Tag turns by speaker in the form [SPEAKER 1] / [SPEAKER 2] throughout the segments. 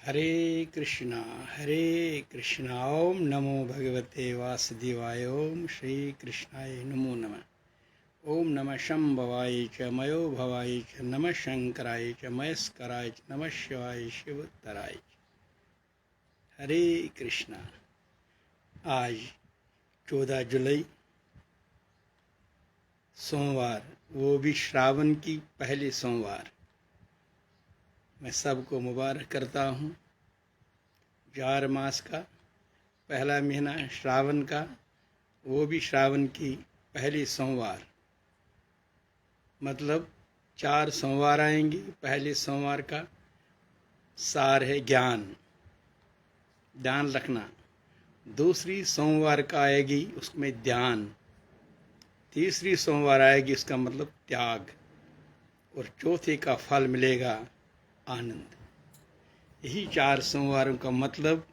[SPEAKER 1] हरे कृष्णा ओम नमो भगवते वासुदेवाय ओम श्री कृष्णाय नमो नमः। ओम नमः शंभवाय च मयो भवाय च नमः शंकराय च मयस्कराय च नमः शिवाय शिवोत्तराय च। हरे कृष्णा। आज 14 जुलाई सोमवार, वो भी श्रावण की पहली सोमवार। मैं सबको मुबारक करता हूँ। 4 मास का पहला महीना श्रावण का, वो भी श्रावण की पहली सोमवार, मतलब 4 सोमवार आएंगे। पहले सोमवार का सार है ज्ञान, ध्यान रखना। दूसरी सोमवार का आएगी, उसमें ध्यान। तीसरी सोमवार आएगी, उसका मतलब त्याग। और चौथे का फल मिलेगा आनंद। यही 4 सोमवारों का मतलब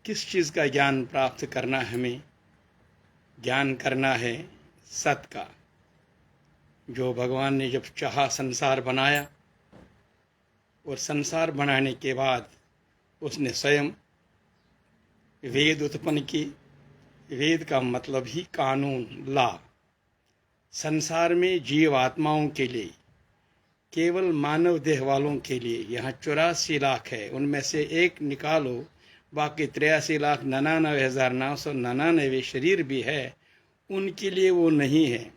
[SPEAKER 1] किस चीज़ का ज्ञान प्राप्त करना है। हमें ज्ञान करना है सत का। जो भगवान ने जब चाहा संसार बनाया, और संसार बनाने के बाद उसने स्वयं वेद उत्पन्न किए। वेद का मतलब ही कानून, लॉ। संसार में जीव आत्माओं के लिए, केवल मानव देह वालों के लिए यहाँ 84 लाख है। उनमें से एक निकालो, बाकी 83,99,999 शरीर भी है, उनके लिए वो नहीं है।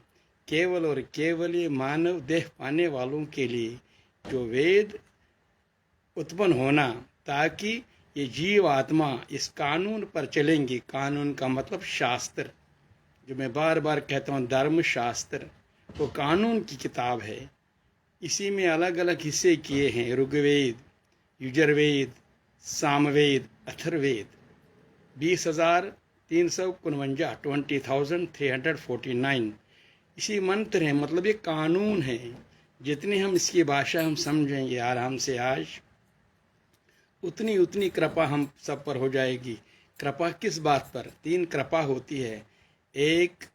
[SPEAKER 1] केवल और केवल ये मानव देह पाने वालों के लिए जो वेद उत्पन्न होना, ताकि ये जीव आत्मा इस कानून पर चलेंगे। कानून का मतलब शास्त्र, जो मैं बार बार कहता हूँ, धर्म शास्त्र वो कानून की किताब है। इसी में अलग अलग हिस्से किए हैं, ऋग्वेद, यजुर्वेद, सामवेद, अथर्ववेद। 20,349 20,349 इसी मंत्र हैं, मतलब ये कानून है। जितनी हम इसकी भाषा हम समझेंगे आराम से आज, उतनी उतनी कृपा हम सब पर हो जाएगी। कृपा किस बात पर? 3 कृपा होती है। एक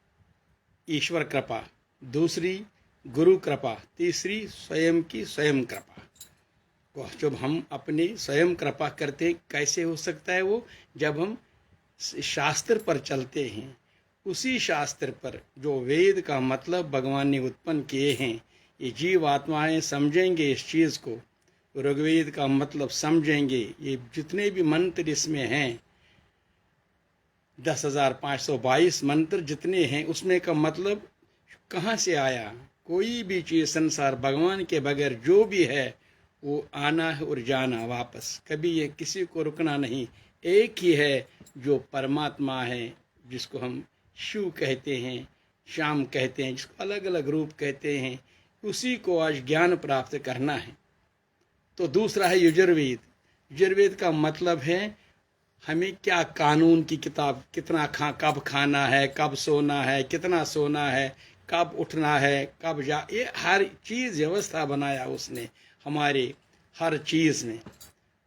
[SPEAKER 1] ईश्वर कृपा, दूसरी गुरु कृपा, तीसरी स्वयं की स्वयं कृपा। वह जब हम अपनी स्वयं कृपा करते, कैसे हो सकता है वो? जब हम शास्त्र पर चलते हैं। उसी शास्त्र पर जो वेद का मतलब भगवान ने उत्पन्न किए हैं, ये जीव आत्माएं समझेंगे इस चीज़ को। ऋग्वेद का मतलब समझेंगे। ये जितने भी मंत्र इसमें हैं, 10,522 मंत्र जितने हैं, उसमें का मतलब कहाँ से आया? कोई भी चीज़ संसार भगवान के बगैर जो भी है, वो आना है और जाना वापस। कभी ये किसी को रुकना नहीं। एक ही है जो परमात्मा है, जिसको हम शिव कहते हैं, श्याम कहते हैं, जिसको अलग अलग रूप कहते हैं। उसी को आज ज्ञान प्राप्त करना है। तो दूसरा है यजुर्वेद। यजुर्वेद का मतलब है हमें क्या कानून की किताब, कितना कब खाना है, कब सोना है, कितना सोना है, कब उठना है, कब ये हर चीज़ व्यवस्था बनाया उसने हमारे हर चीज़ में।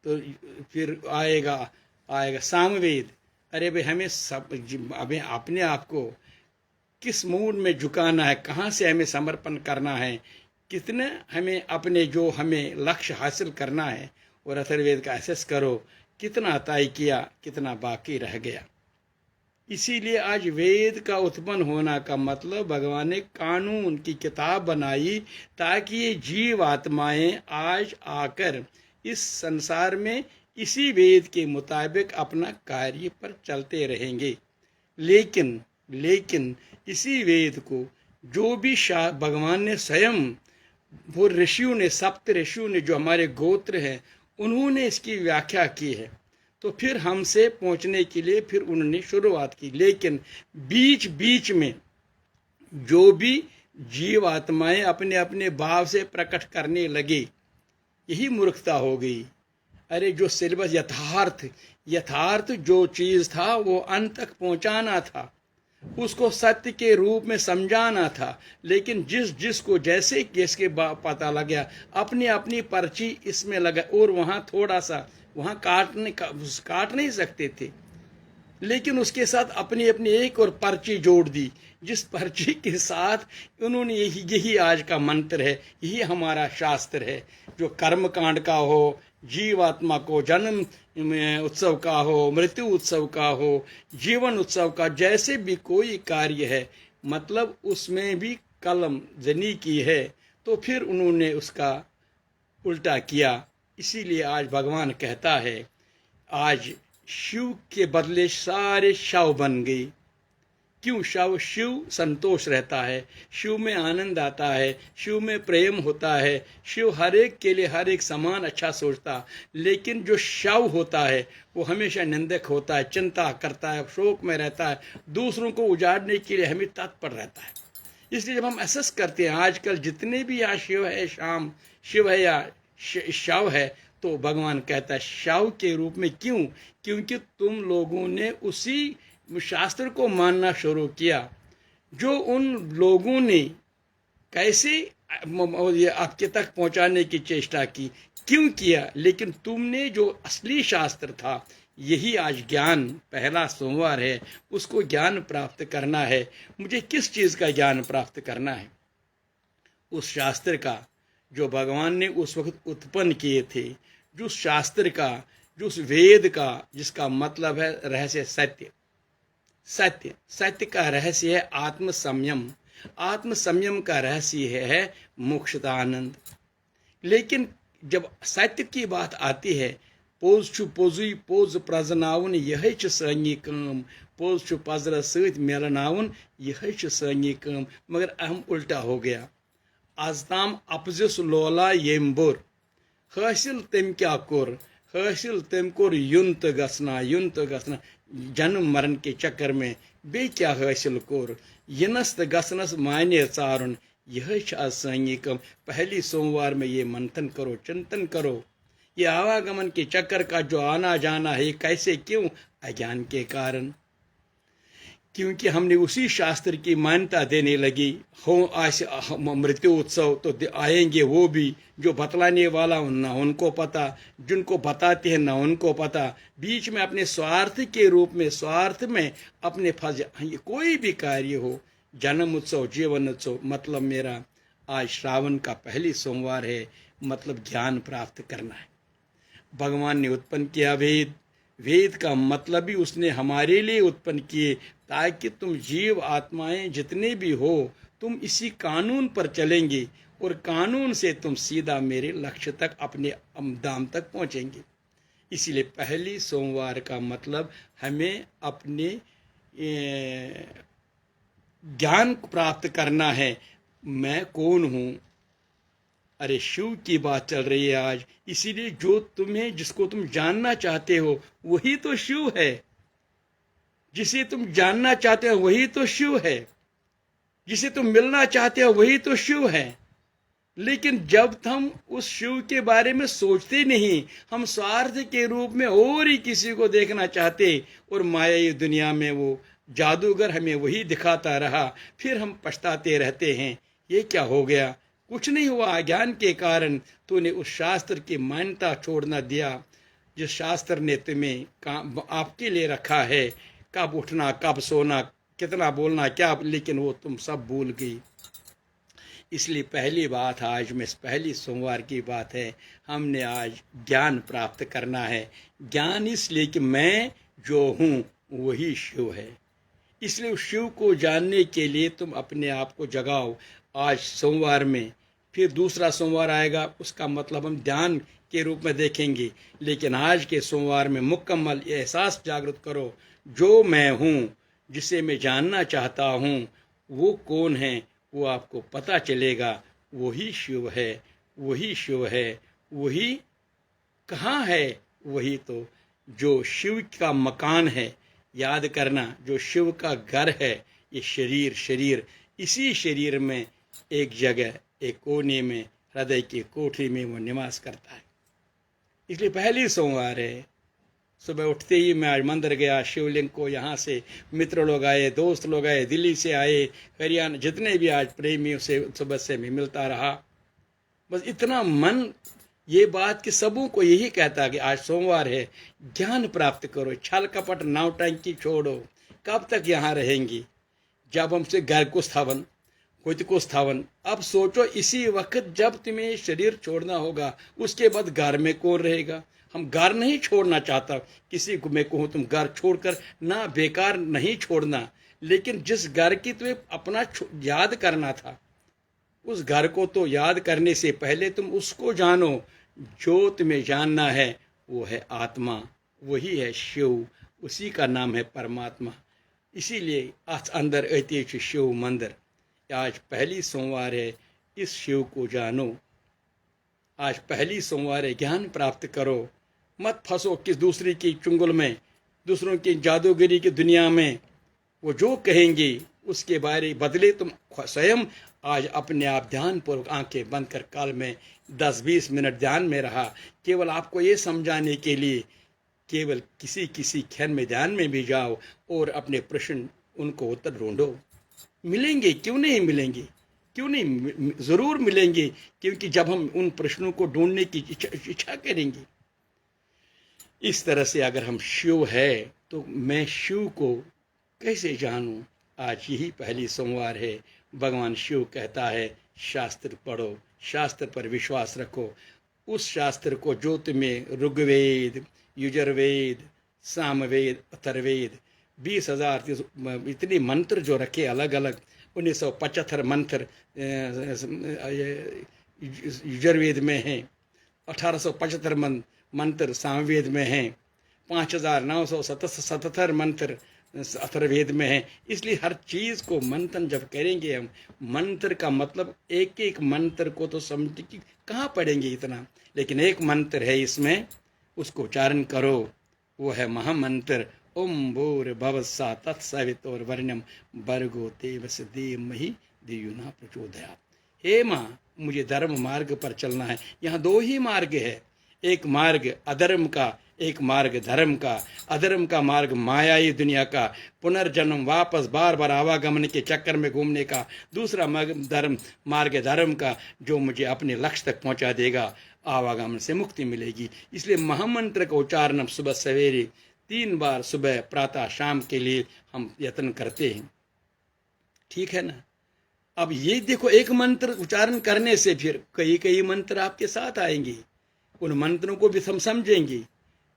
[SPEAKER 1] तो फिर आएगा सामवेद। अरे भाई, हमें सब हमें अपने आप को किस मूड में झुकाना है, कहाँ से हमें समर्पण करना है, कितने हमें अपने जो हमें लक्ष्य हासिल करना है। और अथर्ववेद का एसेस करो, कितना तय किया, कितना बाकी रह गया। इसीलिए आज वेद का उत्पन्न होना का मतलब भगवान ने कानून की किताब बनाई, ताकि ये जीव आत्माएं आज आकर इस संसार में इसी वेद के मुताबिक अपना कार्य पर चलते रहेंगे। लेकिन इसी वेद को जो भी भगवान ने स्वयं, वो ऋषियों ने, सप्त ऋषियों ने, जो हमारे गोत्र हैं, उन्होंने इसकी व्याख्या की है। तो फिर हमसे पहुंचने के लिए फिर उन्होंने शुरुआत की। लेकिन बीच बीच में जो भी जीव आत्माएं अपने अपने भाव से प्रकट करने लगे, यही मूर्खता हो गई। अरे जो सिलेबस यथार्थ जो चीज था, वो अंत तक पहुंचाना था, उसको सत्य के रूप में समझाना था। लेकिन जिसको जैसे के पता लग गया, अपनी अपनी पर्ची इसमें लगा, और वहां थोड़ा सा वहां काट नहीं सकते थे, लेकिन उसके साथ अपनी अपनी एक और पर्ची जोड़ दी, जिस पर्ची के साथ उन्होंने यही आज का मंत्र है, यही हमारा शास्त्र है। जो कर्म कांड का हो जीवात्मा को जन्म उत्सव का हो, मृत्यु उत्सव का हो, जीवन उत्सव का, जैसे भी कोई कार्य है, मतलब उसमें भी कलम जनी की है, तो फिर उन्होंने उसका उल्टा किया। इसीलिए आज भगवान कहता है, आज शिव के बदले सारे शव बन गई। क्यों? शिव संतोष रहता है, शिव में आनंद आता है, शिव में प्रेम होता है, शिव हर एक के लिए हर एक समान अच्छा सोचता। लेकिन जो शव होता है वो हमेशा निंदक होता है, चिंता करता है, शोक में रहता है, दूसरों को उजाड़ने के लिए हमें तत्पर रहता है। इसलिए जब हम असेस करते हैं आजकल जितने भी यहाँ शिव है, शिव है या शव है, तो भगवान कहता है शव के रूप में। क्यों? क्योंकि तुम लोगों ने उसी शास्त्र को मानना शुरू किया जो उन लोगों ने कैसे ये आपके तक पहुंचाने की चेष्टा की। क्यों किया? लेकिन तुमने जो असली शास्त्र था, यही आज ज्ञान, पहला सोमवार है, उसको ज्ञान प्राप्त करना है। मुझे किस चीज का ज्ञान प्राप्त करना है? उस शास्त्र का जो भगवान ने उस वक्त उत्पन्न किए थे, जो शास्त्र का, जो उस वेद का, जिसका मतलब है रहस्य सत्य। सत्य का रहस्य है आत्म संयम, आत्म संयम का रहस्य है मोक्षदानंद। लेकिन जब सत्य की बात आती है, पोज छु पोजुई पोज प्रजनावन यह सनी काम, पोज छु पजर सत मिलनावन यह सनी काम। मगर अहम उल्टा हो गया। आजताम अपजुस लोला येम बोर, हासिल तम क्या कोर, हासिल तम कोर युन तो गसना, जन्म मरण के चक्कर में बे क्या हासिल कोर, यनस तो गसनस माने चारुन, यह आज सानी कम। पहली सोमवार में ये मंथन करो, चिंतन करो, ये आवागमन के चक्कर का जो आना जाना है, कैसे, क्यों? अज्ञान के कारण। क्योंकि हमने उसी शास्त्र की मान्यता देने लगी। हो मृत्यु उत्सव तो आएंगे वो भी जो बतलाने वाला ना उनको पता, जिनको बताते हैं ना उनको पता, बीच में अपने स्वार्थ के रूप में, स्वार्थ में अपने फंस। कोई भी कार्य हो, जन्म उत्सव, जीवन उत्सव, मतलब मेरा आज श्रावण का पहली सोमवार है, मतलब ज्ञान प्राप्त करना है। भगवान ने उत्पन्न किया वेद, वेद का मतलब ही उसने हमारे लिए उत्पन्न किए, ताकि तुम जीव आत्माएं जितने भी हो, तुम इसी कानून पर चलेंगे और कानून से तुम सीधा मेरे लक्ष्य तक, अपने धाम तक पहुंचेंगे। इसीलिए पहली सोमवार का मतलब हमें अपने ज्ञान प्राप्त करना है। मैं कौन हूं? अरे शिव की बात चल रही है आज, इसीलिए जो तुम्हें, जिसको तुम जानना चाहते हो वही तो शिव है। जिसे तुम जानना चाहते हो वही तो शिव है। जिसे तुम मिलना चाहते हो वही तो शिव है। लेकिन जब हम उस शिव के बारे में सोचते नहीं, हम स्वार्थ के रूप में और ही किसी को देखना चाहते, और मायाई दुनिया में वो जादूगर हमें वही दिखाता रहा, फिर हम पछताते रहते हैं। ये क्या हो गया? कुछ नहीं हुआ। अज्ञान के कारण तूने उस शास्त्र की मान्यता छोड़ना दिया, जिस शास्त्र ने तुम्हें आपके लिए रखा है, कब उठना, कब सोना, कितना बोलना, क्या, लेकिन वो तुम सब भूल गई। इसलिए पहली बात आज में, पहली सोमवार की बात है, हमने आज ज्ञान प्राप्त करना है। ज्ञान इसलिए कि मैं जो हूँ वही शिव है। इसलिए उस शिव को जानने के लिए तुम अपने आप को जगाओ। आज सोमवार में, फिर दूसरा सोमवार आएगा, उसका मतलब हम ध्यान के रूप में देखेंगे। लेकिन आज के सोमवार में मुकम्मल एहसास जागृत करो, जो मैं हूँ, जिसे मैं जानना चाहता हूँ, वो कौन है, वो आपको पता चलेगा। वही शिव है, वही शिव है। वही कहाँ है? वही तो जो शिव का मकान है। याद करना, जो शिव का घर है, ये शरीर, इसी शरीर में एक जगह, एक कोने में, हृदय की कोठरी में वो निवास करता है। इसलिए पहली सोमवार है। सुबह उठते ही मैं आज मंदिर गया, शिवलिंग को यहाँ से मित्र लोग आए, दोस्त लोग आए, दिल्ली से आए, हरियाणा, जितने भी आज प्रेमियों से सुबह से मैं मिलता रहा। बस इतना मन, ये बात कि सबों को यही कहता कि आज सोमवार है, ज्ञान प्राप्त करो, छल कपट नौटंकी छोड़ो। कब तक यहाँ रहेंगी? जब हमसे घर को स्थावन, होती को स्थावन। अब सोचो इसी वक्त जब तुम्हें शरीर छोड़ना होगा, उसके बाद घर में कौन रहेगा? हम घर नहीं छोड़ना चाहता, किसी को मैं कहूँ तुम घर छोड़कर ना, बेकार नहीं छोड़ना, लेकिन जिस घर की तुम्हें अपना याद करना था, उस घर को तो याद करने से पहले तुम उसको जानो। जो तुम्हें जानना है वो है आत्मा, वही है शिव, उसी का नाम है परमात्मा। इसीलिए आज अंदर अति शिव मंदिर। आज पहली सोमवार है, इस शिव को जानो। आज पहली सोमवार है, ज्ञान प्राप्त करो। मत फंसो किस दूसरे की चुंगल में, दूसरों की जादूगरी की दुनिया में। वो जो कहेंगे उसके बारे बदले तुम स्वयं आज अपने आप ध्यान पूर्वक आंखें बंद कर काल में 10-20 मिनट ध्यान में रहा, केवल आपको ये समझाने के लिए। केवल किसी किसी क्षण में ध्यान में भी जाओ और अपने प्रश्न उनको उत्तर ढूंढो। मिलेंगे, क्यों नहीं मिलेंगे, क्यों नहीं, जरूर मिलेंगे, क्योंकि जब हम उन प्रश्नों को ढूंढने की इच्छा करेंगे। इस तरह से अगर हम शिव है तो मैं शिव को कैसे जानूं? आज यही पहली सोमवार है। भगवान शिव कहता है शास्त्र पढ़ो, शास्त्र पर विश्वास रखो। उस शास्त्र को जो तुम्हें ऋग्वेद, यजुर्वेद, सामवेद, अथर्ववेद, 20,000 इतने मंत्र जो रखे अलग अलग, 1975 मंत्र यजुर्वेद में हैं, 1875 मंत्र सामवेद में हैं, 5,977 मंत्र अथर्ववेद में है। इसलिए हर चीज को मंथन जब करेंगे हम, मंत्र का मतलब एक एक मंत्र को तो समझ कि कहाँ पढ़ेंगे इतना, लेकिन एक मंत्र है इसमें, उसको उच्चारण करो। वो है महामंत्र ओम भूर्भुवस्सुः तत्सवितुर्वरेण्यं भर्गो देवस्य धीमहि धियो न प्रचोदयात्। हे माँ, मुझे धर्म मार्ग पर चलना है। यहाँ दो ही मार्ग है, एक मार्ग अधर्म का, एक मार्ग धर्म का। अधर्म का मार्ग मायाई दुनिया का, पुनर्जन्म, वापस बार बार आवागमन के चक्कर में घूमने का। दूसरा मार्ग धर्म का, जो मुझे अपने लक्ष्य तक पहुंचा देगा, आवागमन से मुक्ति मिलेगी। इसलिए महामंत्र का उच्चारण हम सुबह सवेरे 3 बार, सुबह, प्रातः, शाम के लिए हम यत्न करते हैं। ठीक है ना? अब ये देखो, एक मंत्र उच्चारण करने से फिर कई कई मंत्र आपके साथ आएंगे, उन मंत्रों को भी हम समझेंगे।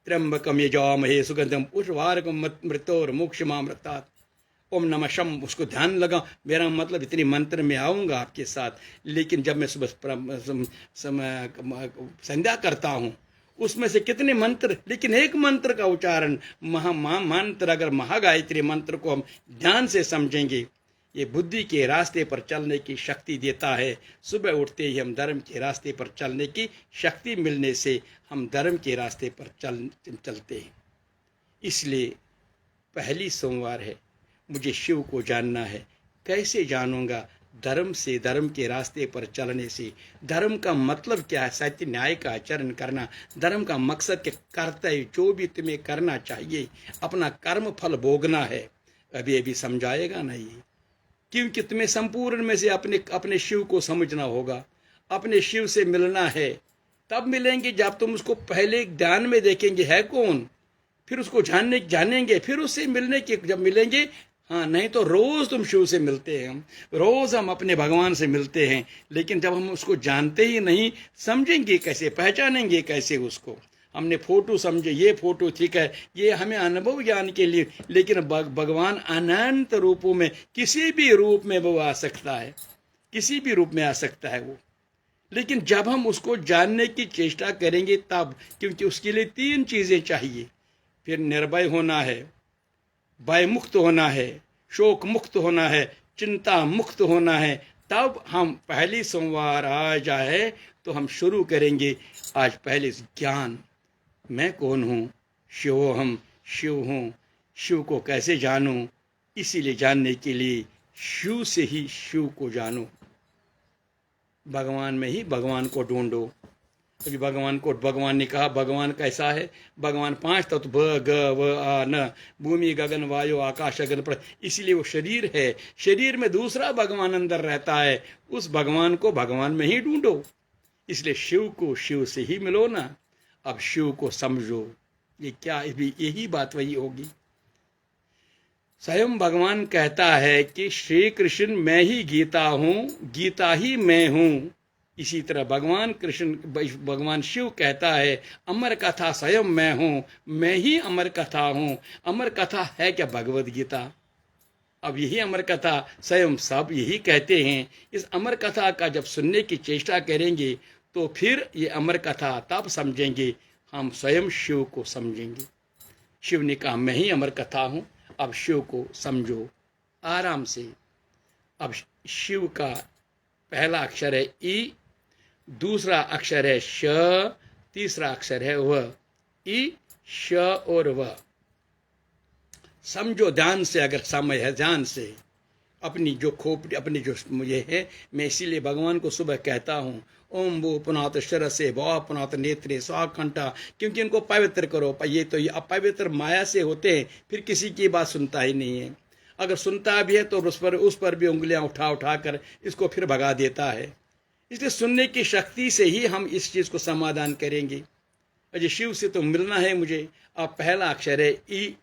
[SPEAKER 1] त्र्यंबकम यजामहे सुगंधम पुष्टिवर्धनम मृत्योर्मुक्षमामृतात्। ओम नमः शम, उसको ध्यान लगा। मेरा मतलब इतनी मंत्र में आऊंगा आपके साथ, लेकिन जब मैं सुबह संध्या करता हूँ, उसमें से कितने मंत्र, लेकिन एक मंत्र का उच्चारण, मंत्र, अगर महागायत्री मंत्र को हम ध्यान से समझेंगे, ये बुद्धि के रास्ते पर चलने की शक्ति देता है। सुबह उठते ही हम धर्म के रास्ते पर चलने की शक्ति मिलने से हम धर्म के रास्ते पर चलते हैं। इसलिए पहली सोमवार है, मुझे शिव को जानना है। कैसे जानूंगा? धर्म से, धर्म के रास्ते पर चलने से। धर्म का मतलब क्या है? सत्य न्याय का आचरण करना। धर्म का मकसद के कर्तव्य जो भी तुम्हें करना चाहिए, अपना कर्म फल भोगना है। अभी अभी समझाएगा नहीं, क्योंकि तुम्हें संपूर्ण में से अपने शिव को समझना होगा, अपने शिव से मिलना है। तब मिलेंगे जब तुम उसको पहले ध्यान में देखेंगे है कौन, फिर उसको जानेंगे, फिर उससे मिलने के जब मिलेंगे। हाँ, नहीं तो रोज तुम शिव से मिलते हैं, रोज हम अपने भगवान से मिलते हैं, लेकिन जब हम उसको जानते ही नहीं, समझेंगे कैसे, पहचानेंगे कैसे उसको? हमने फोटो समझे, ये फोटो ठीक है, ये हमें अनुभव ज्ञान के लिए, लेकिन भगवान अनंत रूपों में, किसी भी रूप में वो आ सकता है, किसी भी रूप में आ सकता है वो। लेकिन जब हम उसको जानने की चेष्टा करेंगे तब, क्योंकि उसके लिए 3 चीजें चाहिए। फिर निर्भय होना है, भय मुक्त होना है, शोक मुक्त होना है, चिंता मुक्त होना है। तब हम पहली सोमवार आ जाए तो हम शुरू करेंगे। आज पहले ज्ञान, मैं कौन हूँ? शिवोहम, शिव हूँ। शिव को कैसे जानूं? इसीलिए जानने के लिए शिव से ही शिव को जानो, भगवान में ही भगवान को ढूंढो। अभी भगवान ने कहा भगवान कैसा है? भगवान 5 तत्व ब ग व आ न, भूमि गगन वायु आकाश अग्नि पृथ्वी। इसलिए वो शरीर है, शरीर में दूसरा भगवान अंदर रहता है। उस भगवान को भगवान में ही ढूंढो। इसलिए शिव को शिव से ही मिलो ना। अब शिव को समझो। ये क्या, यही बात वही होगी। स्वयं भगवान कहता है कि श्री कृष्ण मैं ही गीता हूँ, गीता ही मैं हूँ। इसी तरह भगवान शिव कहता है अमर कथा स्वयं मैं हूँ, मैं ही अमर कथा हूँ। अमर कथा है क्या? भगवद गीता। अब यही अमर कथा स्वयं सब यही कहते हैं। इस अमर कथा का जब सुनने की चेष्टा करेंगे तो फिर ये अमर कथा तब समझेंगे, हम स्वयं शिव को समझेंगे। शिव ने कहा मैं ही अमर कथा हूँ। अब शिव को समझो आराम से। अब शिव का पहला अक्षर है ई, दूसरा अक्षर है श, तीसरा अक्षर है व। ई, श और व। समझो ध्यान से, अगर समय है ध्यान से। अपनी जो खोपड़ी, अपनी जो मुझे है, मैं इसीलिए भगवान को सुबह कहता हूँ ओम वो पुनात शरसे भवा पुनात नेत्रे स्वाकंठा, क्योंकि इनको पवित्र करो। ये तो ये अपवित्र माया से होते हैं, फिर किसी की बात सुनता ही नहीं है। अगर सुनता भी है तो उस पर भी उंगलियां उठा उठा कर इसको फिर भगा देता है। इसलिए सुनने की शक्ति से ही हम इस चीज को समाधान करेंगे। अजय शिव से तो मिलना है मुझे। अब पहला अक्षर है ई,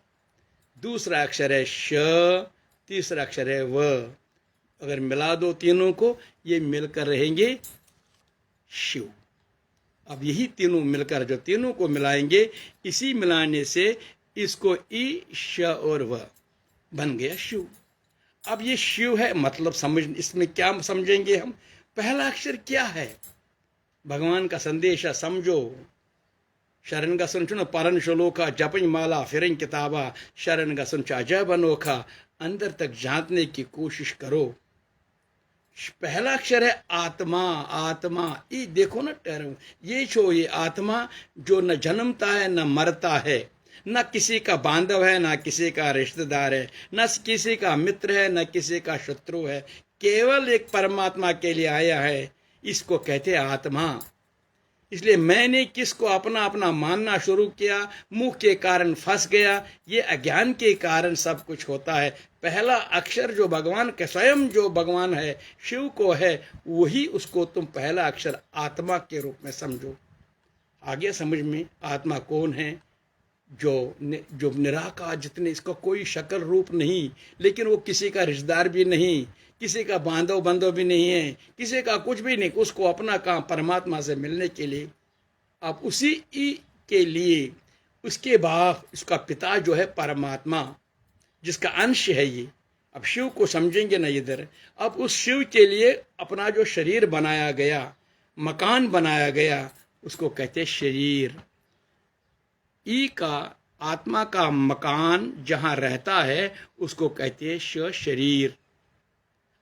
[SPEAKER 1] दूसरा अक्षर है श, तीसरा अक्षर है व। अगर मिला दो तीनों को, ये मिलकर रहेंगे शिव। अब यही तीनों मिलकर, जो तीनों को मिलाएंगे, इसी मिलाने से इसको ई, श और व बन गया शिव। अब ये शिव है, मतलब समझ, इसमें क्या समझेंगे हम? पहला अक्षर क्या है? भगवान का संदेश समझो। शरण का सुन परन श्लोका, जपन माला फिर किताबा, शरण का सुन अजब अनोखा, अंदर तक जानने की कोशिश करो। पहला अक्षर है आत्मा। आत्मा, ये देखो ना टर्म, ये छो, ये आत्मा जो न जन्मता है न मरता है, न किसी का बांधव है न किसी का रिश्तेदार है, न किसी का मित्र है न किसी का शत्रु है, केवल एक परमात्मा के लिए आया है। इसको कहते हैं आत्मा। इसलिए मैंने किसको अपना अपना मानना शुरू किया, मुंह के कारण फंस गया। ये अज्ञान के कारण सब कुछ होता है। पहला अक्षर जो भगवान के, स्वयं जो भगवान है, शिव को है, वही उसको तुम पहला अक्षर आत्मा के रूप में समझो। आगे समझ में आत्मा कौन है? जो निराकार, जितने, इसका कोई शक्ल रूप नहीं, लेकिन वो किसी का रिश्तेदार भी नहीं, किसी का बांधव भी नहीं है, किसी का कुछ भी नहीं। उसको अपना काम परमात्मा से मिलने के लिए, अब उसी के लिए उसके बाप, उसका पिता जो है परमात्मा, जिसका अंश है ये। अब शिव को समझेंगे ना इधर। अब उस शिव के लिए अपना जो शरीर बनाया गया, मकान बनाया गया, उसको कहते शरीर। ई का, आत्मा का मकान जहां रहता है, उसको कहते हैं शरीर।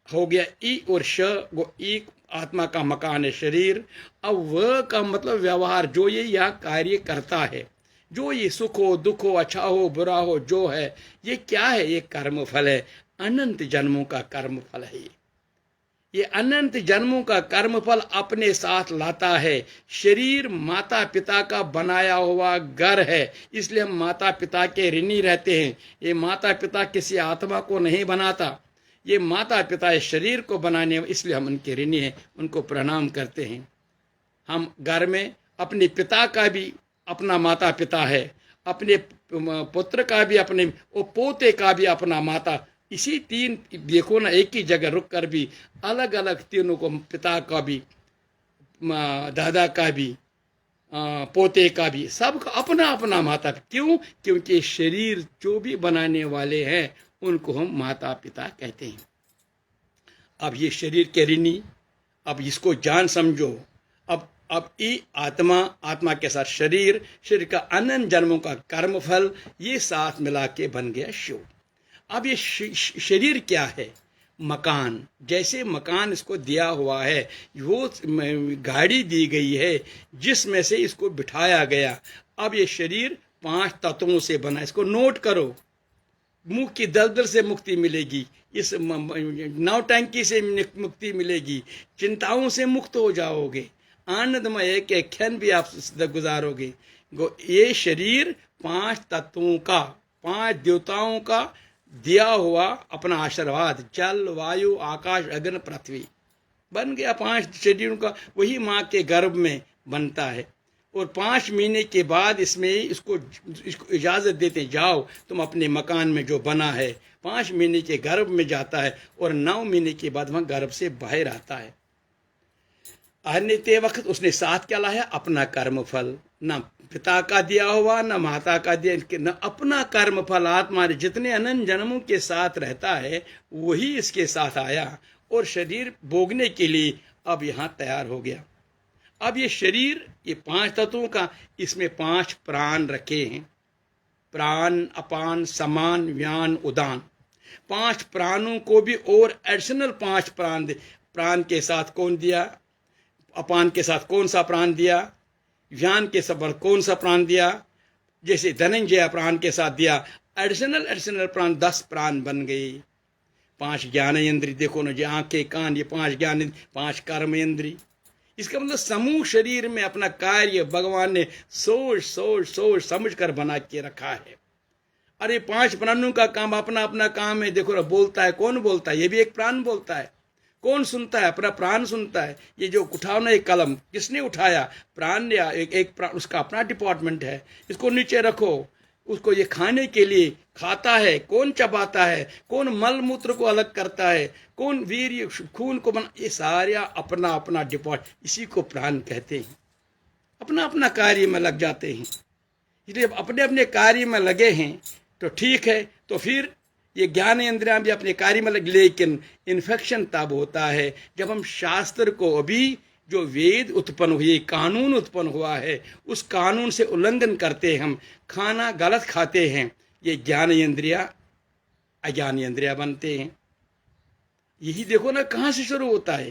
[SPEAKER 1] हो गया ई और श, वो ई आत्मा का मकान है शरीर। अब वह का मतलब व्यवहार, जो ये यहाँ कार्य करता है, जो ये सुख हो दुख हो, अच्छा हो बुरा हो, जो है ये क्या है? ये कर्म फल है, अनंत जन्मों का कर्म फल है। ये अनंत जन्मों का कर्म फल अपने साथ लाता है। शरीर माता पिता का बनाया हुआ घर है, इसलिए हम माता पिता के ऋणी रहते हैं। ये माता पिता किसी आत्मा को नहीं बनाता, ये माता पिता इस शरीर को बनाने, इसलिए हम उनके ऋणी हैं, उनको प्रणाम करते हैं। हम घर में अपने पिता का भी अपना माता पिता है, अपने पुत्र का भी, अपने पोते का भी अपना माता। इसी तीन, देखो ना, एक ही जगह रुक कर भी अलग अलग तीनों को, पिता का भी, दादा का भी, पोते का भी, सबका अपना अपना माता। क्यों? क्योंकि शरीर जो भी बनाने वाले हैं उनको हम माता पिता कहते हैं। अब ये शरीर के ऋणी, अब इसको जान समझो। अब ये आत्मा, आत्मा के साथ शरीर, शरीर का अनंत जन्मों का कर्म फल, ये साथ मिला के बन गया शिव। अब ये शरीर क्या है? मकान। जैसे मकान इसको दिया हुआ है, वो गाड़ी दी गई है जिसमें से इसको बिठाया गया। अब ये शरीर 5 तत्वों से बना, इसको नोट करो। मुंह की दलदल से मुक्ति मिलेगी, इस नौटंकी से मुक्ति मिलेगी, चिंताओं से मुक्त हो जाओगे, आनंदमय के क्षण भी आप गुजारोगे। ये शरीर 5 तत्वों का, 5 देवताओं का दिया हुआ अपना आशीर्वाद, जल वायु आकाश अग्नि पृथ्वी बन गया। 5 शरीरों का, वही माँ के गर्भ में बनता है। और 5 महीने के बाद इसको इजाजत देते, जाओ तुम अपने मकान में जो बना है, 5 महीने के गर्भ में जाता है और 9 महीने के बाद वहां गर्भ से बाहर आता है। आने ते वक्त उसने साथ क्या लाया? अपना कर्म फल, न पिता का दिया हुआ न माता का दिया, न अपना कर्म फल। आत्मा ने जितने अनंत जन्मों के साथ रहता है वही इसके साथ आया और शरीर भोगने के लिए अब यहां तैयार हो गया। अब ये शरीर, ये 5 तत्वों का, इसमें 5 प्राण रखे हैं, प्राण, अपान, समान, व्यान, उदान। 5 प्राणों को भी और एडिशनल 5 प्राण दे। प्राण के साथ कौन दिया? अपान के साथ कौन सा प्राण दिया? व्यान के साथ कौन सा प्राण दिया? जैसे धनंजय प्राण के साथ दिया, एडिशनल प्राण 10 प्राण बन गए। 5 ज्ञानेंद्रिय, देखो ना, जो आंखें, कान, ये 5 ज्ञान, 5 कर्म इंद्रिय। इसका मतलब समूह शरीर में अपना कार्य भगवान ने सोच समझ कर बना के रखा है। अरे 5 प्राणों का काम अपना अपना काम है। देखो ना, बोलता है, कौन बोलता है? ये भी एक प्राण बोलता है। कौन सुनता है? अपना प्राण सुनता है। ये जो उठाओ ना एक कलम, किसने उठाया? प्राण ने। एक प्राण, उसका अपना डिपार्टमेंट है। इसको नीचे रखो, उसको ये खाने के लिए खाता है। कौन चबाता है? कौन मल मूत्र को अलग करता है? कौन वीर्य खून को बना? ये सारा अपना अपना डिपार्ट, इसी को प्राण कहते हैं। अपना अपना कार्य में लग जाते हैं। इसलिए अपने अपने कार्य में लगे हैं तो ठीक है, तो फिर ये ज्ञान इंद्रियां भी अपने कार्य में लगे। लेकिन इन्फेक्शन तब होता है जब हम शास्त्र को, अभी जो वेद उत्पन्न हुए, कानून उत्पन्न हुआ है, उस कानून से उल्लंघन करते हम, खाना गलत खाते हैं, ये ज्ञान इंद्रिया अज्ञान इंद्रिया बनते हैं। यही देखो ना कहाँ से शुरू होता है।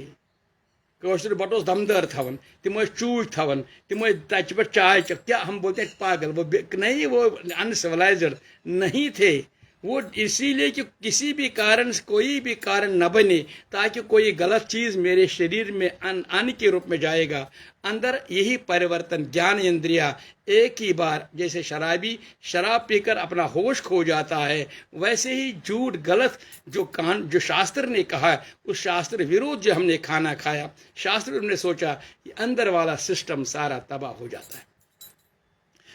[SPEAKER 1] कौशल बटोस दमदार थवन, तिम चूज थवन, तिम तच पर चाय चक, क्या हम बोलते हैं पागल, वो नहीं, वो अनसिविलाइज्ड नहीं थे। वो इसीलिए कि किसी भी कारण, कोई भी कारण न बने ताकि कोई गलत चीज मेरे शरीर में अन्न के रूप में जाएगा। अंदर यही परिवर्तन, ज्ञान इंद्रिया एक ही बार, जैसे शराबी शराब पीकर अपना होश खो जाता है, वैसे ही झूठ गलत जो शास्त्र ने कहा है, उस शास्त्र विरोध जो हमने खाना खाया, शास्त्र ने सोचा कि अंदर वाला सिस्टम सारा तबाह हो जाता है,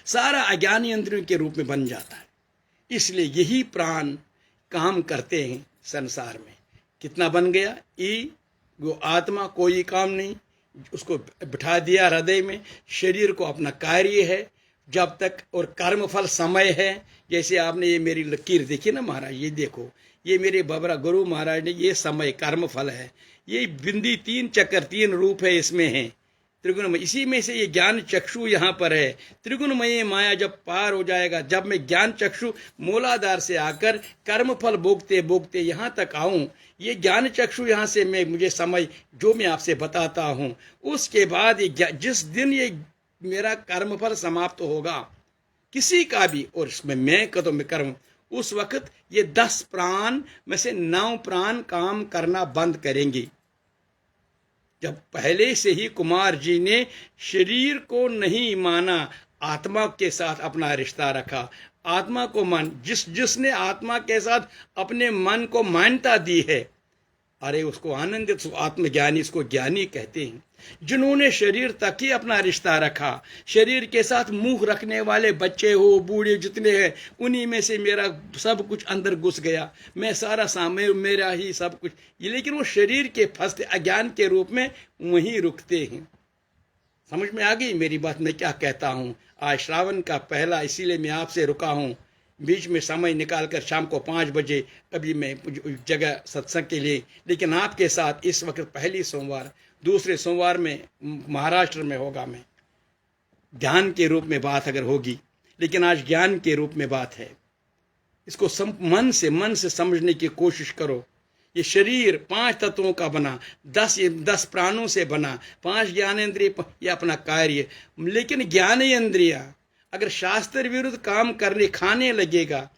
[SPEAKER 1] सारा अज्ञान इंद्रियों के रूप में बन जाता है। इसलिए यही प्राण काम करते हैं संसार में। कितना बन गया? वो आत्मा कोई काम नहीं, उसको बिठा दिया हृदय में। शरीर को अपना कार्य है जब तक, और कर्म फल समय है। जैसे आपने ये मेरी लकीर देखी ना महाराज, ये देखो, ये मेरे बबरा गुरु महाराज ने, ये समय कर्म फल है। ये बिंदी 3 चक्कर 3 रूप है इसमें है त्रिगुणमय। इसी में से ये ज्ञान चक्षु यहाँ पर है। त्रिगुणमय माया जब पार हो जाएगा, जब मैं ज्ञान चक्षु मूलाधार से आकर कर्म फल भोगते भोगते यहाँ तक आऊं, ये ज्ञान चक्षु यहाँ से मुझे समय जो मैं आपसे बताता हूँ, उसके बाद ये जिस दिन ये मेरा कर्म फल समाप्त होगा किसी का भी, और इसमें मैं कदम कर्म, उस वक्त ये 10 प्राण में से 9 प्राण काम करना बंद करेंगे। जब पहले से ही कुमार जी ने शरीर को नहीं माना, आत्मा के साथ अपना रिश्ता रखा, आत्मा को मान, जिसने आत्मा के साथ अपने मन को मान्यता दी है, अरे उसको आनंदित, आत्मज्ञानी, इसको ज्ञानी कहते हैं। जिन्होंने शरीर तक ही अपना रिश्ता रखा, शरीर के साथ मुंह रखने वाले बच्चे हो बूढ़े जितने हैं, उन्हीं में से मेरा सब कुछ अंदर घुस गया, मैं सारा सामने मेरा ही सब कुछ, लेकिन वो शरीर के फंसते अज्ञान के रूप में वहीं रुकते हैं। समझ में आ गई मेरी बात, मैं क्या कहता हूँ? आज श्रावण का पहला, इसीलिए मैं आपसे रुका हूँ, बीच में समय निकालकर शाम को 5 बजे अभी मैं जगह सत्संग के लिए, लेकिन आपके साथ इस वक्त पहली सोमवार, दूसरे सोमवार में महाराष्ट्र में होगा, मैं ध्यान के रूप में बात अगर होगी, लेकिन आज ज्ञान के रूप में बात है। इसको मन से समझने की कोशिश करो। ये शरीर 5 तत्वों का बना, 10 प्राणों से बना, 5 ज्ञानेंद्रिय, ये अपना कार्य। लेकिन ज्ञानेंद्रिय अगर शास्त्र विरुद्ध काम करने खाने लगेगा,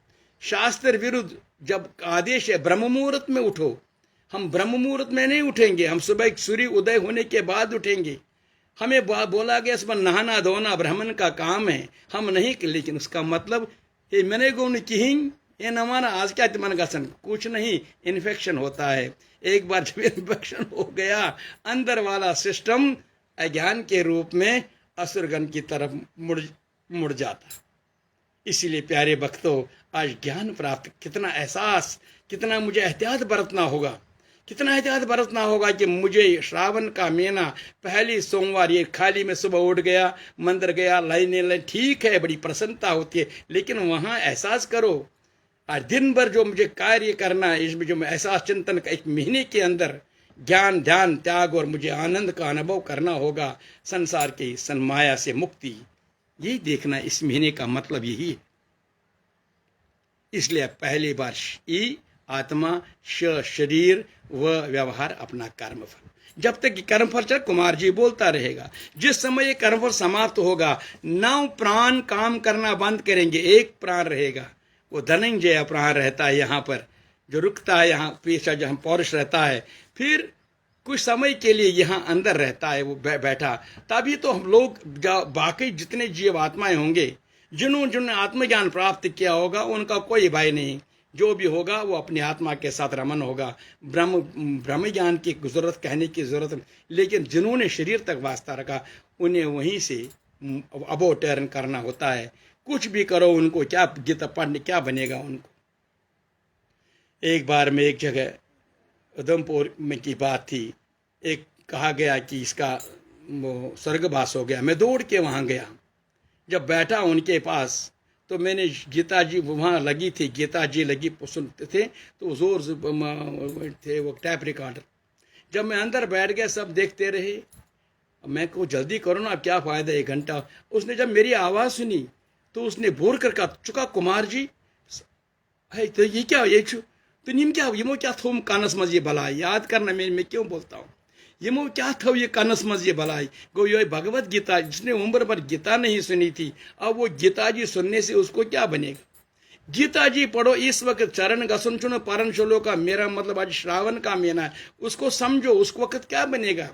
[SPEAKER 1] शास्त्र विरुद्ध, जब आदेश है ब्रह्म मुहूर्त में उठो, हम ब्रह्म मुहूर्त में नहीं उठेंगे, हम सुबह सूर्य उदय होने के बाद उठेंगे। हमें बोला गया इस पर नहाना धोना ब्राह्मण का काम है, हम नहीं, लेकिन उसका मतलब ये मैंने गुण किहिंग ये नमाना आज क्या मन गसन, कुछ नहीं, इन्फेक्शन होता है। एक बार जब इन्फेक्शन हो गया, अंदर वाला सिस्टम अज्ञान के रूप में असुरगण की तरफ मुड़ जाता। इसीलिए प्यारे भक्तों, आज ज्ञान प्राप्त, कितना एहसास, कितना मुझे एहतियात बरतना होगा, कितना एहतियात बरतना होगा कि मुझे श्रावण का महीना पहली सोमवार, ये खाली मैं सुबह उठ गया, मंदिर गया, लाइन ठीक है, बड़ी प्रसन्नता होती है, लेकिन वहां एहसास करो आज दिन भर जो मुझे कार्य करना है, इसमें जो मैं एहसास चिंतन का एक महीने के अंदर ज्ञान ध्यान त्याग और मुझे आनंद का अनुभव करना होगा, संसार की सन्माया से मुक्ति, यही देखना इस महीने का मतलब यही है। इसलिए पहली बार ई आत्मा, शरीर व व्यवहार, अपना कर्मफल। जब तक कर्मफल चल, कुमार जी बोलता रहेगा, जिस समय ये कर्मफल समाप्त होगा, 9 प्राण काम करना बंद करेंगे, एक प्राण रहेगा, वो धनंजय प्राण रहता है यहाँ पर, जो रुकता है यहाँ पेशा, जहाँ पौरुष रहता है, फिर कुछ समय के लिए यहाँ अंदर रहता है वो बैठा। तभी तो हम लोग बाकी जितने जीव आत्माएं होंगे, जिन्होंने आत्मज्ञान प्राप्त किया होगा, उनका कोई भय नहीं, जो भी होगा वो अपनी आत्मा के साथ रमन होगा। ब्रह्म ज्ञान की जरूरत, कहने की जरूरत, लेकिन जिन्होंने शरीर तक वास्ता रखा, उन्हें वहीं से अबो टर्न करना होता है। कुछ भी करो, उनको क्या गीता पढ़ने क्या बनेगा उनको। एक बार में एक जगह उधमपुर में की बात थी, एक कहा गया कि इसका स्वर्गवास हो गया। मैं दौड़ के वहां गया, जब बैठा उनके पास, तो मैंने गीता जी वहाँ लगी थी, गीता जी लगी सुनते थे, तो जोर थे वो टैप रिकॉर्डर। जब मैं अंदर बैठ गया, सब देखते रहे, मैं को जल्दी करो ना, क्या फायदा 1 घंटा। उसने जब मेरी आवाज़ सुनी तो उसने बोर कर कहा, चुका कुमार जी है तो ये क्या, ये तो नीम क्या, ये क्या थोम कानस मज ये भला, याद करना, मैं क्यों बोलता हूँ, ये क्या था ये कानस मज ये भलाई गो, ये भगवत गीता, जिसने उम्र भर गीता नहीं सुनी थी, अब वो गीता जी सुनने से उसको क्या बनेगा। गीता जी पढ़ो, इस वक्त चरण गसुन चुनो पारण शोलो का, मेरा मतलब आज श्रावण का महीना है, उसको समझो, उस वक्त क्या बनेगा।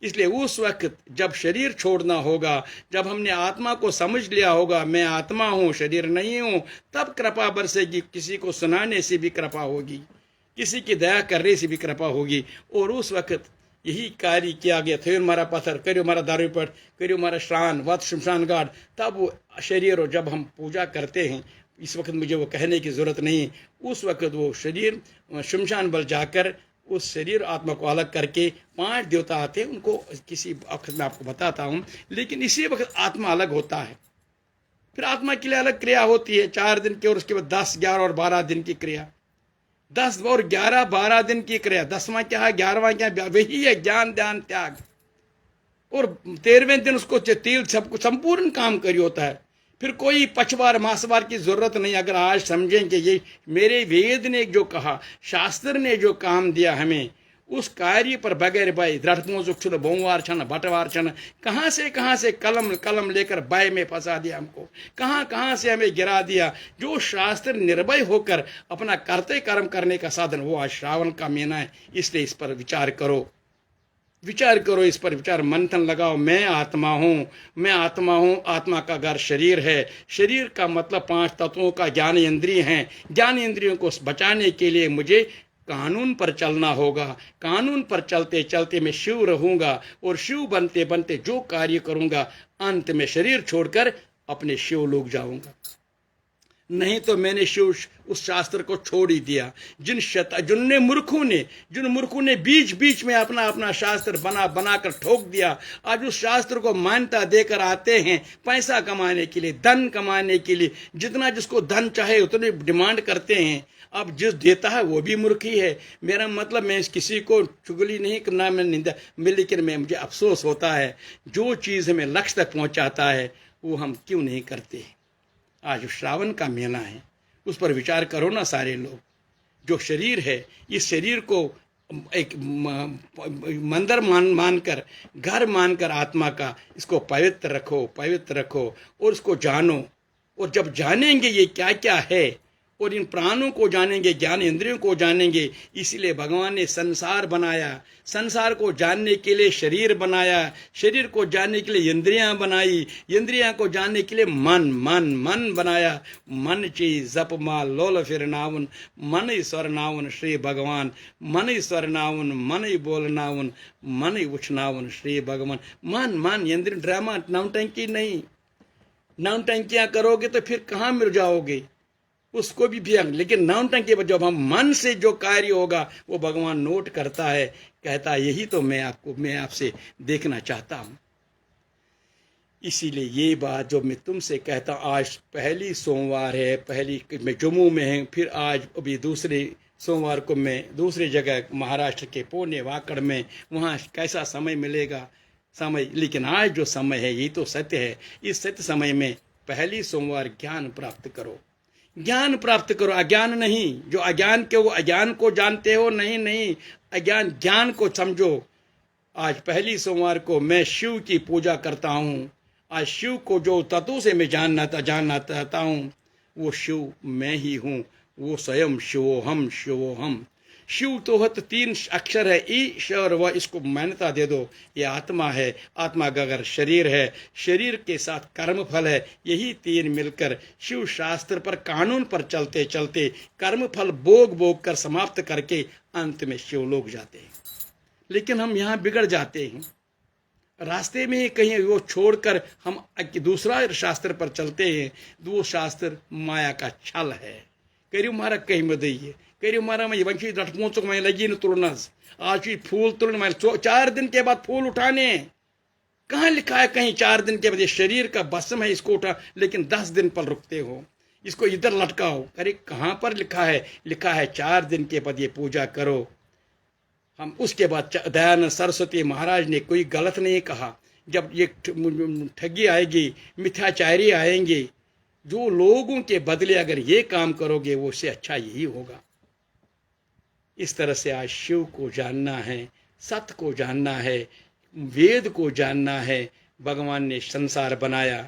[SPEAKER 1] इसलिए उस वक्त जब शरीर छोड़ना होगा, जब हमने आत्मा को समझ लिया होगा, मैं आत्मा हूं, शरीर नहीं हूं, तब कृपा बरसेगी। किसी को सुनाने से भी कृपा होगी, किसी की दया करने से भी कृपा होगी। और उस वक्त यही कार्य किया गया, थे हमारा पत्थर, करियो हमारा दारू पट, करियो हमारा श्रान वत शमशान घाट। तब वो शरीर, और जब हम पूजा करते हैं, इस वक्त मुझे वो कहने की जरूरत नहीं, उस वक्त वो शरीर शमशान बल जाकर उस शरीर आत्मा को अलग करके 5 देवता आते हैं, उनको किसी वक्त में आपको बताता हूँ, लेकिन इसी वक्त आत्मा अलग होता है। फिर आत्मा के लिए अलग क्रिया होती है 4 दिन की, और उसके बाद 10, 11 और 12 दिन की क्रिया। 10 और 11, 12 दिन की क्रिया, 10वां क्या है, 11वां क्या है, वही है ज्ञान ध्यान त्याग। और 13वें दिन उसको तेल सब संपूर्ण काम करी होता है। फिर कोई पछवार मासवार की जरूरत नहीं। अगर आज समझें कि ये मेरे वेद ने जो कहा, शास्त्र ने जो काम दिया हमें, उस कार्य पर बगैर बाई द्रढ़ बोमवार छन बटवार छन, कहाँ से कलम लेकर बाय में फंसा दिया हमको, कहाँ से हमें गिरा दिया। जो शास्त्र निर्भय होकर अपना करते कर्म करने का साधन, वो आज श्रावण का महीना है। इसलिए इस पर विचार करो, इस पर विचार मंथन लगाओ। मैं आत्मा हूँ, आत्मा का घर शरीर है। शरीर का मतलब 5 तत्वों का ज्ञान इंद्रिय हैं। ज्ञान इंद्रियों को बचाने के लिए मुझे कानून पर चलना होगा। कानून पर चलते चलते मैं शिव रहूंगा, और शिव बनते बनते जो कार्य करूंगा, अंत में शरीर छोड़कर अपने शिव लोग जाऊंगा। नहीं तो मैंने शिव उस शास्त्र को छोड़ ही दिया। जिन मूर्खों ने बीच में अपना शास्त्र बनाकर ठोक दिया, आज उस शास्त्र को मान्यता देकर आते हैं पैसा कमाने के लिए, धन कमाने के लिए। जितना जिसको धन चाहे उतने डिमांड करते हैं। अब जिस देता है वो भी मूर्ख ही है। मेरा मतलब, मैं किसी को चुगली नहीं करना, मैं निंदा, लेकिन मुझे अफसोस होता है, जो चीज़ हमें लक्ष्य तक पहुंचाता है वो हम क्यों नहीं करते। आज श्रावण का महीना है, उस पर विचार करो ना सारे लोग। जो शरीर है, इस शरीर को एक मंदिर मानकर, घर मानकर आत्मा का, इसको पवित्र रखो और उसको जानो। और जब जानेंगे ये क्या क्या है, और इन प्राणों को जानेंगे, ज्ञान इंद्रियों को जानेंगे। इसलिए भगवान ने संसार बनाया, संसार को जानने के लिए शरीर बनाया, शरीर को जानने के लिए इंद्रियां बनाई, इंद्रियां को जानने के लिए मन बनाया। मन चीज जप मा लोल फिर नावन, मन ही स्वर नावन श्री भगवान, मन ही स्वर नावन, मन ही बोल नावन, मन ही उछ नावन श्री भगवान। मन इंद्रिय ड्रामा नौटंकी नहीं। नौटंकियां करोगे तो फिर कहाँ मिल जाओगे, उसको भी लेकिन नौटंकी जब हम मन से जो कार्य होगा वो भगवान नोट करता है, कहता है यही तो मैं आपसे देखना चाहता हूं। इसीलिए ये बात जो मैं तुमसे कहता हूं, आज पहली सोमवार है, पहली मैं जम्मू में है, फिर आज अभी दूसरे सोमवार को मैं दूसरी जगह महाराष्ट्र के पुणे वाकड़ में, वहाँ कैसा समय मिलेगा समय, लेकिन आज जो समय है ये तो सत्य है। इस सत्य समय में पहली सोमवार ज्ञान प्राप्त करो, ज्ञान प्राप्त करो, अज्ञान नहीं। जो अज्ञान के वो अज्ञान को जानते हो, नहीं नहीं, अज्ञान ज्ञान को समझो। आज पहली सोमवार को मैं शिव की पूजा करता हूँ। आज शिव को जो तत्व से मैं जानना चाहता हूँ, वो शिव मैं ही हूँ, वो स्वयं शिवोहम शिवोहम। शिव तो है तो 3 अक्षर है, ईश्वर, व इसको मान्यता दे दो, ये आत्मा है। आत्मा का अगर शरीर है, शरीर के साथ कर्म फल है, यही 3 मिलकर शिव शास्त्र पर कानून पर चलते चलते कर्म फल भोग कर समाप्त करके अंत में शिवलोक जाते हैं। लेकिन हम यहाँ बिगड़ जाते हैं, रास्ते में कहीं वो छोड़कर हम दूसरा शास्त्र पर चलते हैं। वो शास्त्र माया का छल है। करियो मारा कहीं में दैये, करियो मारा मैं वंशी रटमोचक मैं लगी न तुलनस, आज भी फूल तुलन मैं 4 दिन के बाद फूल उठाने, कहाँ लिखा है कहीं 4 दिन के बाद? ये शरीर का भस्म है, इसको उठा, लेकिन 10 दिन पर रुकते हो, इसको इधर लटकाओ। अरे कहाँ पर लिखा है? लिखा है 4 दिन के बाद ये पूजा करो। हम उसके बाद दयानंद सरस्वती महाराज ने कोई गलत नहीं कहा। जब ये ठगी आएगी, मिथ्याचारी आएंगे, जो लोगों के बदले अगर ये काम करोगे वो उससे अच्छा यही होगा। इस तरह से आज शिव को जानना है, सत्य को जानना है, वेद को जानना है। भगवान ने संसार बनाया,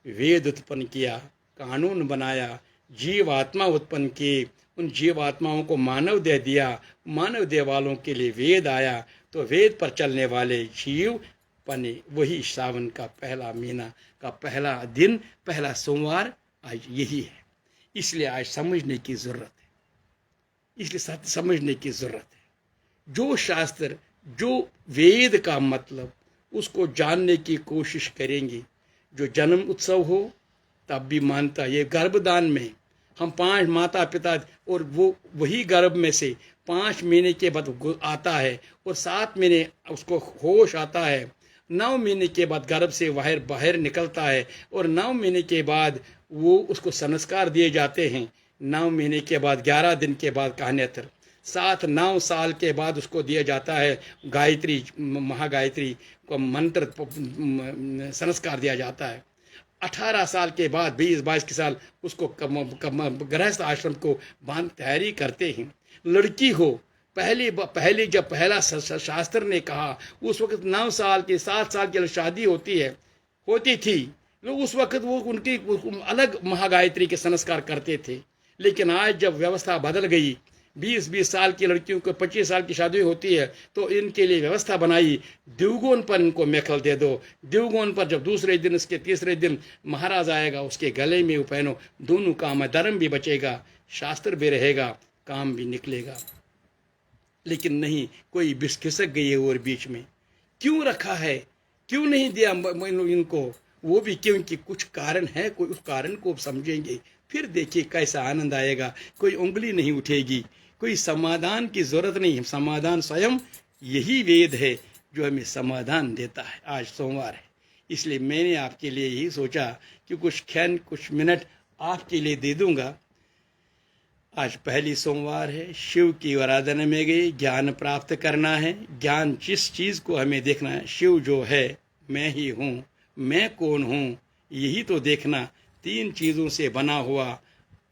[SPEAKER 1] वेद उत्पन्न किया, कानून बनाया, जीव आत्मा उत्पन्न किए, उन जीव आत्माओं को मानव दे दिया, मानव देह वालों के लिए वेद आया, तो वेद पर चलने वाले जीव बने। वही सावन का पहला महीना का पहला दिन, पहला सोमवार आज यही है। इसलिए आज समझने की जरूरत है, इसलिए सत्य समझने की जरूरत है। जो शास्त्र, जो वेद का मतलब, उसको जानने की कोशिश करेंगे। जो जन्म उत्सव हो तब भी मानता, ये गर्भदान में हम 5 माता पिता, और वो वही गर्भ में से 5 महीने के बाद आता है, और 7 महीने उसको होश आता है, 9 महीने के बाद गर्भ से बाहर निकलता है, और 9 महीने के बाद वो उसको संस्कार दिए जाते हैं। 9 महीने के बाद 11 दिन के बाद कहानेतर 7-9 साल के बाद उसको दिया जाता है गायत्री, महागायत्री को मंत्र संस्कार दिया जाता है। 18 साल के बाद 20-22 के साल उसको गृहस्थ आश्रम को बांध तैयारी करते हैं। लड़की हो, पहले जब पहला शास्त्र ने कहा, उस वक्त 9 साल के 7 साल की शादी होती थी, लोग उस वक्त वो उनकी अलग महागायत्री के संस्कार करते थे। लेकिन आज जब व्यवस्था बदल गई, 20-20 साल की लड़कियों को 25 साल की शादी होती है, तो इनके लिए व्यवस्था बनाई, द्विगुण पर इनको मेखल दे दो। द्विगुण पर जब दूसरे दिन, उसके तीसरे दिन महाराज आएगा, उसके गले में वो पहनो, दोनों काम है, धर्म भी बचेगा, शास्त्र भी रहेगा, काम भी निकलेगा। लेकिन नहीं, कोई खिसक गई है और बीच में। क्यों रखा है, क्यों नहीं दिया इनको? वो भी क्योंकि कुछ कारण है, कोई उस कारण को समझेंगे, फिर देखिए कैसा आनंद आएगा। कोई उंगली नहीं उठेगी, कोई समाधान की जरूरत नहीं। समाधान स्वयं यही वेद है जो हमें समाधान देता है। आज सोमवार है, इसलिए मैंने आपके लिए यही सोचा कि कुछ मिनट आपके लिए दे दूंगा। आज पहली सोमवार है, शिव की आराधना में गई, ज्ञान प्राप्त करना है। ज्ञान जिस चीज को हमें देखना है, शिव जो है मैं ही हूँ, मैं कौन हूँ, यही तो देखना। 3 चीजों से बना हुआ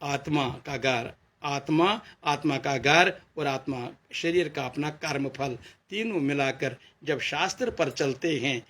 [SPEAKER 1] आत्मा का घर, आत्मा का घर और आत्मा शरीर का अपना कर्म फल, तीनों मिलाकर जब शास्त्र पर चलते हैं,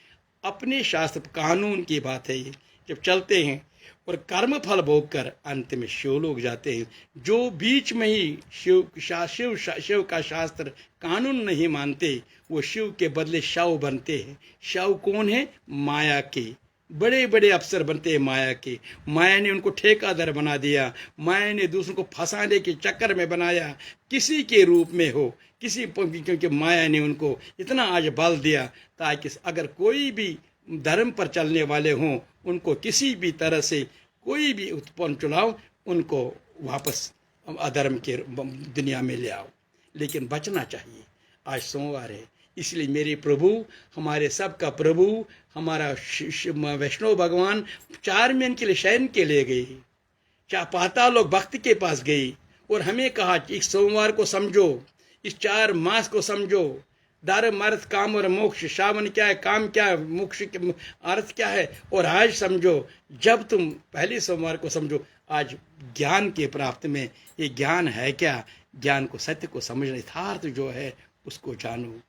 [SPEAKER 1] अपने शास्त्र कानून की बात है ये, जब चलते हैं और कर्म फल भोग कर अंत में शिवलोक जाते हैं। जो बीच में ही शिव का शास्त्र कानून नहीं मानते, वो शिव के बदले शव बनते हैं। शव कौन है? माया के बड़े बड़े अफसर बनते हैं, माया के। माया ने उनको ठेकेदार बना दिया, माया ने दूसरों को फंसाने के चक्कर में बनाया, किसी के रूप में हो, क्योंकि माया ने उनको इतना आज बल दिया ताकि अगर कोई भी धर्म पर चलने वाले हों, उनको किसी भी तरह से कोई भी उत्पन्न चुनाव उनको वापस अधर्म के दुनिया में ले आओ, लेकिन बचना चाहिए। आज सोमवार है, इसलिए मेरे प्रभु, हमारे सब का प्रभु, हमारा वैष्णव भगवान 4 महीने के लिए शयन के लिए गए, पाताल लोग भक्त के पास गई और हमें कहा कि इस सोमवार को समझो, इस 4 मास को समझो, धर्म अर्थ काम और मोक्ष, श्रावण क्या है, काम क्या है, मोक्ष के अर्थ क्या है, और आज समझो। जब तुम पहले सोमवार को समझो, आज ज्ञान के प्राप्त में ये ज्ञान है क्या, ज्ञान को, सत्य को समझना, यथार्थ जो है उसको जानो,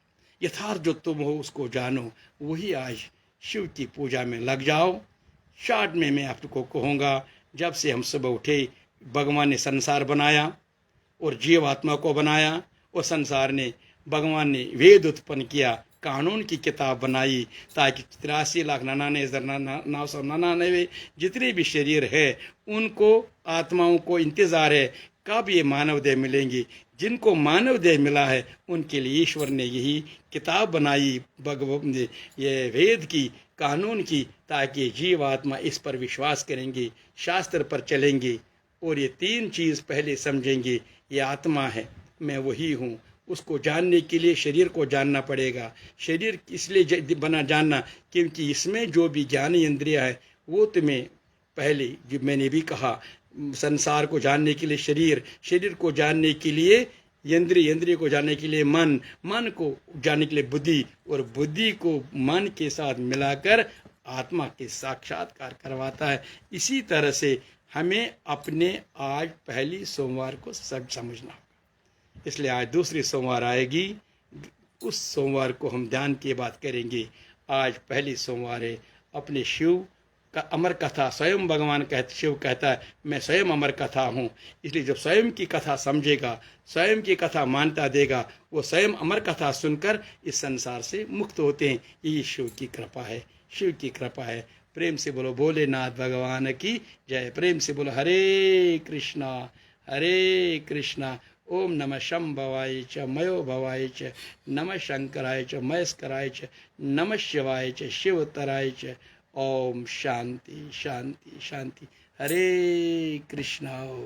[SPEAKER 1] यथार्थ जो तुम हो उसको जानो, वही आज शिव की पूजा में लग जाओ। शॉर्ट में मैं आपको कहूँगा, जब से हम सुबह उठे, भगवान ने संसार बनाया और जीव आत्मा को बनाया, और संसार ने, भगवान ने वेद उत्पन्न किया, कानून की किताब बनाई, ताकि 83,99,999 जितने भी शरीर है उनको, आत्माओं को इंतजार है कब ये मानव देह मिलेंगी। जिनको मानव देह मिला है उनके लिए ईश्वर ने यही किताब बनाई, ये वेद की, कानून की, ताकि जीव आत्मा इस पर विश्वास करेंगे, शास्त्र पर चलेंगे और ये 3 चीज़ पहले समझेंगे। ये आत्मा है, मैं वही हूँ, उसको जानने के लिए शरीर को जानना पड़ेगा। शरीर इसलिए बना जानना क्योंकि इसमें जो भी ज्ञान इंद्रिया है वो तुम्हें पहले, जो मैंने भी कहा, संसार को जानने के लिए शरीर, शरीर को जानने के लिए इंद्रिय, इंद्रिय को जानने के लिए मन, मन को जानने के लिए बुद्धि, और बुद्धि को मन के साथ मिलाकर आत्मा के साक्षात्कार करवाता है। इसी तरह से हमें अपने आज पहली सोमवार को सब समझना होगा। इसलिए आज दूसरी सोमवार आएगी, उस सोमवार को हम ध्यान की बात करेंगे। आज पहली सोमवार है, अपने शिव का अमर कथा, स्वयं भगवान कहते, शिव कहता है मैं स्वयं अमर कथा हूँ। इसलिए जब स्वयं की कथा समझेगा, स्वयं की कथा मानता देगा, वो स्वयं अमर कथा सुनकर इस संसार से मुक्त होते हैं। यही शिव की कृपा है, शिव की कृपा है। प्रेम से बोलो भोलेनाथ भगवान की जय। प्रेम से बोलो हरे कृष्णा, ओम नमः शंभवाय च, मयो भवाय च, नमः शंकराय च, महेश्वराय च, नमः शिवाय च, शिवतराय च। ओम शांति शांति शांति। हरे कृष्णा।